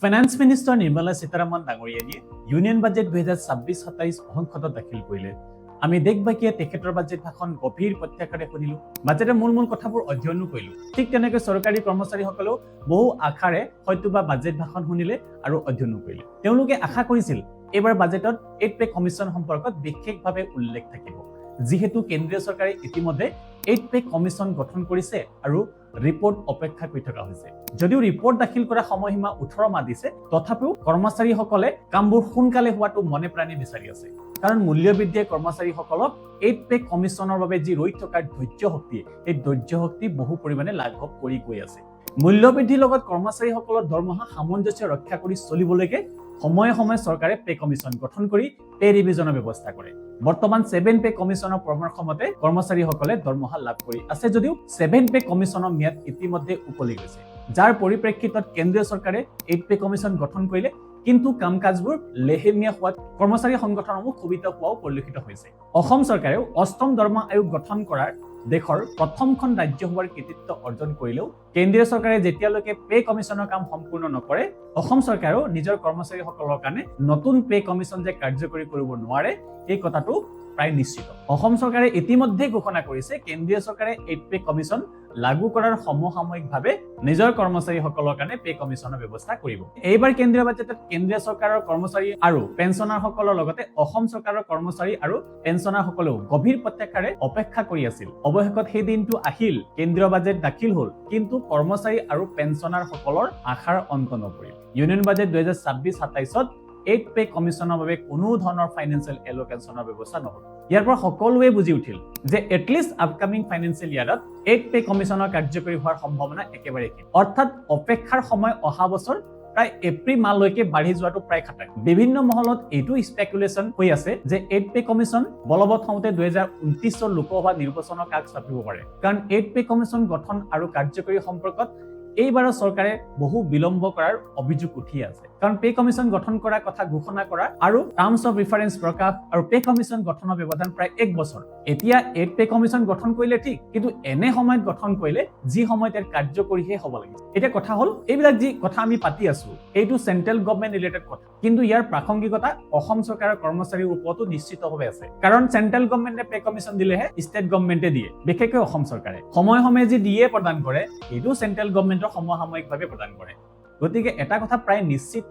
Finance minister Nirmala Sitharaman ডাঙৰীয়ানীয়ে union budget 2026-27 সংসদত দাখিল কৰিলে। আমি দেশবাসীয়ে তেখেতৰ বাজেট ভাষণ গভীৰ প্ৰত্যাশাৰে শুনিলো, বাজেটৰ মূল কথাবোৰ অধ্যয়নো কৰিলো। ঠিক তেনেকৈ চৰকাৰী কৰ্মচাৰীসকলেও বহু আশাৰে হয়তোবা বাজেট ভাষণ শুনিলে আৰু অধ্যয়নো কৰিলে। তেওঁলোকে আশা কৰিছিল এইবাৰ বাজেটত 8 পে কমিশ্যন সম্পৰ্কত বিশেষভাৱে উল্লেখ থাকিব, যিহেতু কেন্দ্ৰীয় চৰকাৰে ইতিমধ্যে 8 পে কমিশ্যন গঠন কৰিছে আৰু ৰিপৰ্ট অপেক্ষা কৰি থকা হৈছে। যদিও ৰিপৰ্ট দাখিল কৰা সময়সীমা 18 মাহ দিছে, তথাপিও কৰ্মচাৰীসকলে কামবোৰ সোনকালে হোৱাটো মনে প্ৰাণে বিচাৰি আছে। কাৰণ মূল্যবৃদ্ধিয়ে কৰ্মচাৰীসকলক 8 পে কমিশ্যনৰ বাবে যি ৰৈ থকাৰ ধৈৰ্য শক্তি, এই ধৈৰ্য শক্তি বহু পৰিমাণে লাঘৱ কৰি গৈ আছে। মূল্যবৃদ্ধিৰ লগত কৰ্মচাৰীসকলৰ দৰমহা সামঞ্জস্য ৰক্ষা কৰি চলিবলৈকে সময়ে সময়ে চৰকাৰে পে কমিশ্যন গঠন কৰি পে ৰিভিজনৰ ব্যৱস্থা কৰে। বৰ্তমান 7 পে কমিশ্যনৰ পৰামৰ্শ মতে কৰ্মচাৰীসকলে দৰমহা লাভ কৰি আছে যদিও 7 পে কমিশ্যনৰ ম্যাদ ইতিমধ্যে উকলি গৈছে, যাৰ পৰিপ্ৰেক্ষিতত কেন্দ্ৰীয় চৰকাৰে 8 পে কমিশ্যন গঠন কৰিলে, কিন্তু কাম কাজবোৰ লেহেমীয়া হোৱাত কৰ্মচাৰী সংগঠনসমূহ ক্ষোভিত হোৱাও পৰিলক্ষিত হৈছে। অসম চৰকাৰেও 8ম দৰমহা আয়োগ গঠন কৰাৰ দেশৰ প্ৰথমখন ৰাজ্য হোৱাৰ কৃতিত্ব অৰ্জন কৰিলেও কেন্দ্ৰীয় চৰকাৰে যেতিয়ালৈকে পে কমিশ্যনৰ কাম সম্পূৰ্ণ নকৰে, অসম চৰকাৰেও নিজৰ কৰ্মচাৰীসকলৰ কাৰণে নতুন পে কমিশ্যন যে কাৰ্যকৰী কৰিব নোৱাৰে, এই কথাটো প্ৰায় নিশ্চিত। অসম চৰকাৰে ইতিমধ্যে ঘোষণা কৰিছে কেন্দ্ৰীয় চৰকাৰে 8 পে কমিশ্যন লাগু কৰাৰ সমসাময়িকভাৱে নিজৰ কৰ্মচাৰীসকলৰ কাৰণে পে কমিশ্যনৰ ব্যৱস্থা কৰিব। এইবাৰ কেন্দ্ৰীয় বাজেটত কেন্দ্ৰীয় চৰকাৰৰ কৰ্মচাৰী আৰু পেঞ্চনাৰসকলৰ লগতে অসম চৰকাৰৰ কৰ্মচাৰী আৰু পেঞ্চনাৰসকলেও গভীৰ প্ৰত্যাশাৰে অপেক্ষা কৰি আছিল। অৱশেষত সেই দিনটো আহিল, কেন্দ্ৰীয় বাজেট দাখিল হ'ল, কিন্তু কৰ্মচাৰী আৰু পেঞ্চনাৰসকলৰ আশাৰ অন্ত নপৰিল। ইউনিয়ন বাজেট 2026-27ত 8 পে কমিশ্যনৰ বাবে কোনো ধৰণৰ ফাইনেন্সিয়েল এলোকেশ্যনৰ ব্যৱস্থা নহল। ইয়াৰ পৰা সকলোৱে বুজি উঠিল যে এটলিষ্ট আপকামিং ফাইনেন্সিয়েল ইয়াৰত 8 পে কমিশ্যনৰ কাৰ্যকৰী হোৱাৰ সম্ভাৱনা একেবাৰে কম। অৰ্থাৎ অপেক্ষাৰ সময় অহা বছৰ প্ৰায় এপ্ৰিল মাহলৈকে বাঢ়ি যোৱাটো প্ৰায় খাটাং। বিভিন্ন মহলত এইটো স্পেকুলেশ্যন হৈ আছে যে 8 পে কমিশ্যন বলবৎ হওঁতে 2029 লোকসভা নিৰ্বাচনৰ কাষ চাপিব পাৰে। কাৰণ 8 পে কমিশ্যন গঠন আৰু কাৰ্যকৰী সম্পৰ্কত এইবাৰৰ চৰকাৰে বহু বিলম্ব কৰাৰ অভিযোগ উঠি আছে। কাৰণ পে কমিশ্যন গঠন কৰাৰ কথা ঘোষণা কৰা আৰু টাৰ্মছ অফ ৰিফাৰেন্স প্ৰকাশ আৰু পে কমিশ্যন গঠনৰ ব্যৱধান প্ৰায় 1 বছৰ। এতিয়া 8 পে কমিশ্যন গঠন কৰিলে ঠিক, কিন্তু এনে সময়ত গঠন কৰিলে যি সময়ত ইয়াৰ কাৰ্যকৰীহে হ'ব লাগে। এতিয়া কথা হ'ল, এইবিলাক যি কথা আমি পাতি আছো এইটো চেন্ট্ৰেল গভৰ্ণমেণ্ট ৰিলেটেড কথা, কিন্তু ইয়াৰ প্ৰাসংগিকতা অসম চৰকাৰৰ কৰ্মচাৰীৰ ওপৰতো নিশ্চিতভাৱে আছে। কাৰণ চেন্ট্ৰেল গভৰ্ণমেণ্টে পে কমিশ্যন দিলেহে ষ্টেট গভৰ্ণমেণ্টে দিয়ে, বিশেষকৈ অসম চৰকাৰে সময়ে সময়ে যি ডিএ প্ৰদান কৰে এইটো চেন্ট্ৰেল গভৰ্ণমেণ্টৰ সমসাময়িকভাৱে প্ৰদান কৰে। গতিকে এটা কথা প্ৰায় নিশ্চিত,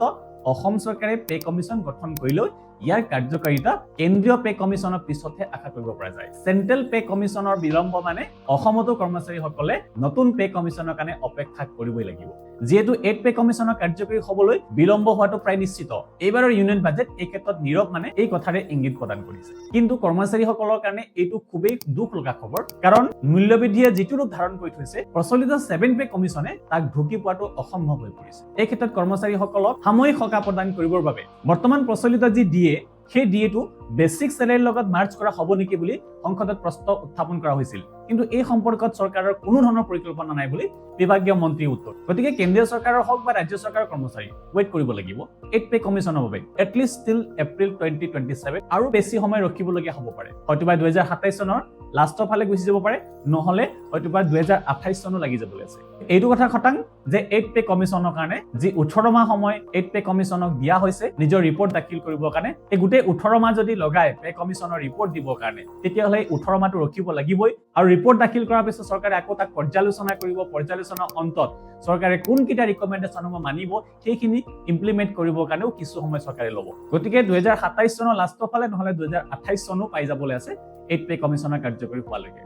অসম চৰকাৰে পে কমিশ্যন গঠন কৰিলেও ইয়াৰ কাৰ্যকাৰিতা কেন্দ্ৰীয় পে কমিশ্যনৰ পিছতহে আশা কৰিব পৰা যায়। চেন্ট্ৰেল পে কমিশ্যনৰ বিলম্ব মানে অসমতো কৰ্মচাৰীসকলে নতুন পে কমিশ্যনৰ কাৰণে অপেক্ষা কৰিবই লাগিব। যিহেতু 8 পে কমিশ্যনৰ কাৰ্যকৰী হ'বলৈ বিলম্ব হোৱাটো প্ৰায় নিশ্চিত, এইবাৰৰ ইউনিয়ন বাজেট এই ক্ষেত্ৰত নীৰৱ মানে এই কথাৰে ইংগিত প্ৰদান কৰিছে। কিন্তু কৰ্মচাৰীসকলৰ কাৰণে এইটো খুবেই দুখ লগা খবৰ, কাৰণ মূল্যবৃদ্ধিয়ে যিটো ৰূপ ধাৰণ কৰি থৈছে, প্ৰচলিত 7 পে কমিশ্যনে তাক ঢুকি পোৱাটো অসম্ভৱ হৈ পৰিছে। এই ক্ষেত্ৰত কৰ্মচাৰীসকলক সাময়িক সকাহ প্ৰদান কৰিবৰ বাবে বৰ্তমান প্ৰচলিত যি ডিএ, সেই ডিএটো বেচিক চেলাৰীৰ লগত মাৰ্জ কৰা হ'ব নেকি বুলি সংসদত প্ৰশ্ন উত্থাপন কৰা হৈছিল, কিন্তু এই সম্পৰ্কত চৰকাৰৰ কোনো ধৰণৰ পৰিকল্পনা নাই বুলি বিভাগীয় মন্ত্ৰীৰ উত্তৰ। গতিকে কেন্দ্ৰীয় চৰকাৰৰ হওক বা ৰাজ্য চৰকাৰৰ কৰ্মচাৰী ৱেইট কৰিব লাগিব 8 পে কমিশ্যনৰ বাবে এটলিষ্ট টিল এপ্ৰিল 2027, আৰু বেছি সময় ৰখিবলগীয়া হ'ব পাৰে। হয়তোবা 2027 চনৰ লাষ্টৰ ফালে গুচি যাব পাৰে, নহলে হয়তোবা 2028 চনো লাগি যাবলৈ আছে। এইটো কথা খটাং যে 8 পে কমিশ্যনৰ কাৰণে যি 18 মাহ সময় 8 পে কমিশ্যনক দিয়া হৈছে নিজৰ ৰিপৰ্ট দাখিল কৰিবৰ কাৰণে, এই গোটেই 18 মাহ যদি লগায় পে কমিশ্যনৰ ৰিপৰ্ট দিবৰ কাৰণে, তেতিয়াহ'লে 18 মাহটো ৰখিব লাগিবই। আৰু ৰিপৰ্ট দাখিল কৰাৰ পিছত চৰকাৰে আকৌ তাক পৰ্যালোচনা কৰিব, পৰ্যালোচনাৰ অন্তত চৰকাৰে কোনকেইটা ৰিকমেণ্ডেশ্যন মানিব সেইখিনি ইমপ্লিমেণ্ট কৰিবৰ কাৰণেও কিছু সময় চৰকাৰে ল'ব। গতিকে 2027 চনৰ লাষ্টৰ ফালে নহলে 2028 চনো পাই যাবলৈ আছে 8 পে কমিশ্যনৰ কাৰ্যকৰী হোৱালৈকে।